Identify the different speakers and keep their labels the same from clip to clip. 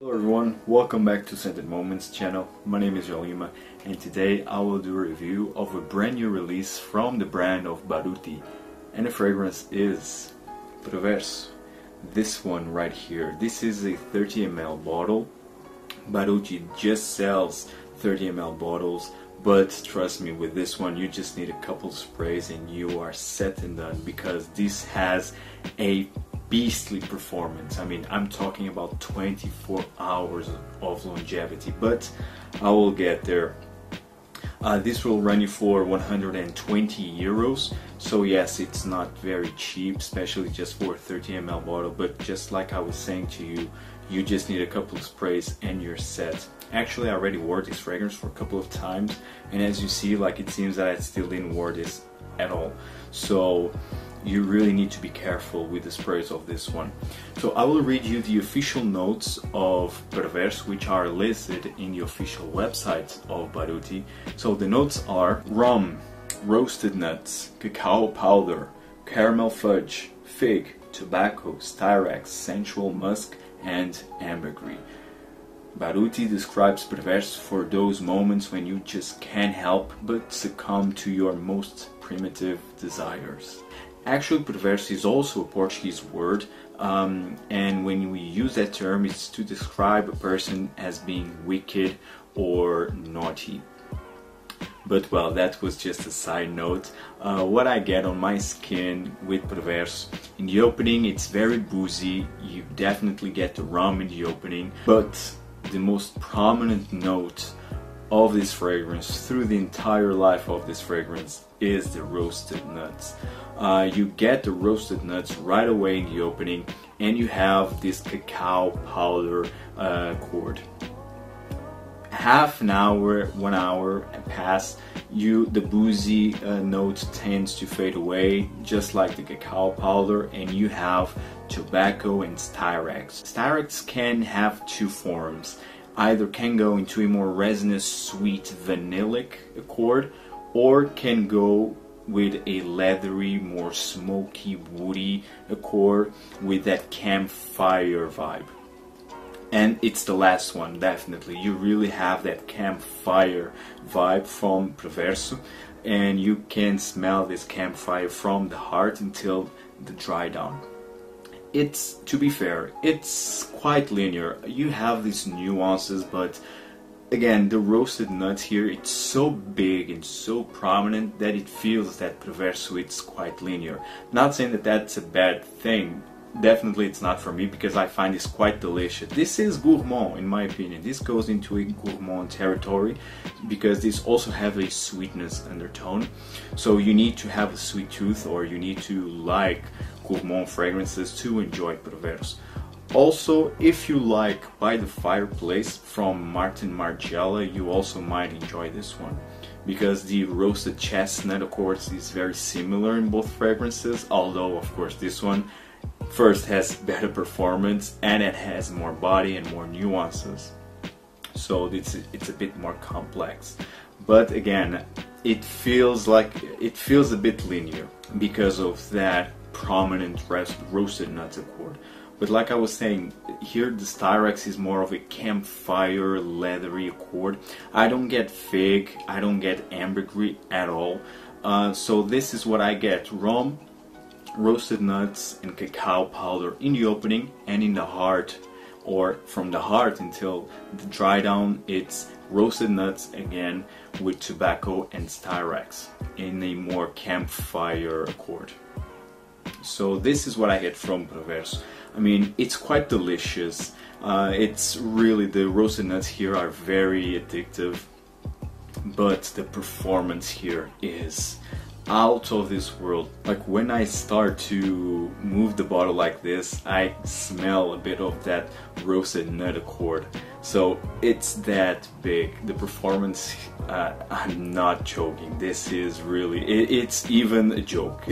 Speaker 1: Hello everyone, welcome back to Scented Moments channel. My name is Jolima and today I will do a review of a brand new release from the brand of Baruti, and the fragrance is Perverso. This one right here. This is a 30 ml bottle. Baruti just sells 30 ml bottles, but trust me, with this one you just need a couple sprays and you are set and done, because this has a beastly performance. I mean, I'm talking about 24 hours of longevity, but I will get there. This will run you for 120 euros, so yes, it's not very cheap, especially just for a 30 ml bottle, but just like I was saying to you, you just need a couple of sprays and you're set. Actually, I already wore this fragrance for a couple of times, and as you see, like, it seems that I still didn't wear this at all. So you really need to be careful with the sprays of this one. So I will read you the official notes of Perverso, which are listed in the official website of Baruti. So the notes are rum, roasted nuts, cacao powder, caramel fudge, fig, tobacco, styrax, sensual musk, and ambergris. Baruti describes Perverso for those moments when you just can't help but succumb to your most primitive desires. Actually, Perverso is also a Portuguese word, and when we use that term, it's to describe a person as being wicked or naughty. But well, that was just a side note. What I get on my skin with Perverso, in the opening it's very boozy, you definitely get the rum in the opening, but the most prominent note of this fragrance through the entire life of this fragrance is the roasted nuts. You get the roasted nuts right away in the opening, and you have this cacao powder chord. Half an hour, 1 hour pass, the boozy note tends to fade away, just like the cacao powder, and you have tobacco and styrax. Styrax can have two forms. Either can go into a more resinous, sweet, vanillic accord, or can go with a leathery, more smoky, woody accord with that campfire vibe. And it's the last one, definitely. You really have that campfire vibe from Perverso, and you can smell this campfire from the heart until the dry down. It's, to be fair, it's quite linear. You have these nuances, but again, the roasted nuts here, it's so big and so prominent that it feels that Perverso it's quite linear. Not saying that that's a bad thing. Definitely it's not for me, because I find this quite delicious. This is gourmand in my opinion. This goes into a gourmand territory because this also have a sweetness undertone. So you need to have a sweet tooth, or you need to like gourmand fragrances to enjoy Perverso. Also, if you like By the Fireplace from Martin Margiela, you also might enjoy this one, because the roasted chestnut, of course, is very similar in both fragrances, although of course this one first has better performance and it has more body and more nuances, so it's a bit more complex. But again, it feels a bit linear because of that prominent roasted nuts accord. But like I was saying, here the styrax is more of a campfire, leathery accord. I don't get fig, I don't get ambergris at all. So this is what I get: rum, roasted nuts, and cacao powder in the opening, and in the heart, or from the heart until the dry down, it's roasted nuts again with tobacco and styrax in a more campfire accord. So this is what I get from Perverso. I mean, it's quite delicious. It's really, the roasted nuts here are very addictive, but the performance here is out of this world. Like, when I start to move the bottle like this, I smell a bit of that roasted nut accord. So it's that big. The performance, I'm not joking. This is really, it's even a joke,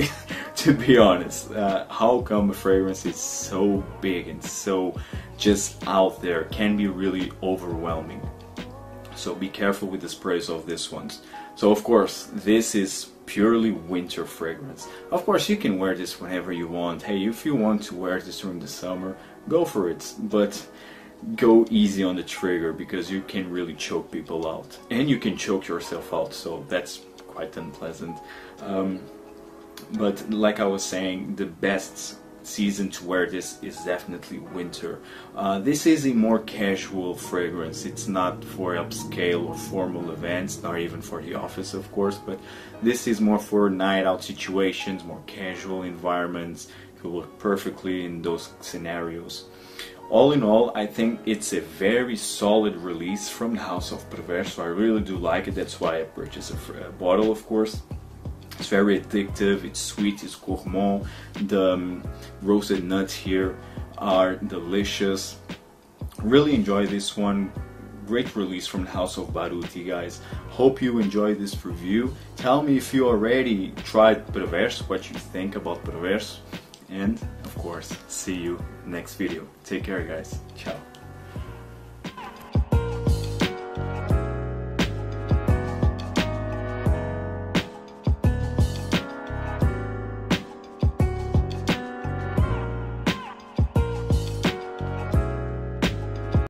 Speaker 1: to be honest. How come a fragrance is so big and so just out there can be really overwhelming. So be careful with the sprays of this one. So of course, this is purely winter fragrance. Of course, you can wear this whenever you want. Hey, if you want to wear this during the summer, go for it. But go easy on the trigger, because you can really choke people out, and you can choke yourself out, so that's quite unpleasant. But like I was saying, the best season to wear this is definitely winter. This is a more casual fragrance. It's not for upscale or formal events, not even for the office, of course, but this is more for night out situations, more casual environments. It will work perfectly in those scenarios. All in all, I think it's a very solid release from the house of Perverso. I really do like it. That's why I purchased a bottle, of course. It's very addictive, it's sweet, it's gourmand. The roasted nuts here are delicious. Really enjoy this one. Great release from the house of Baruti, guys. Hope you enjoyed this review. Tell me if you already tried Perverso, what you think about Perverso. And of course, see you next video. Take care, guys. Ciao.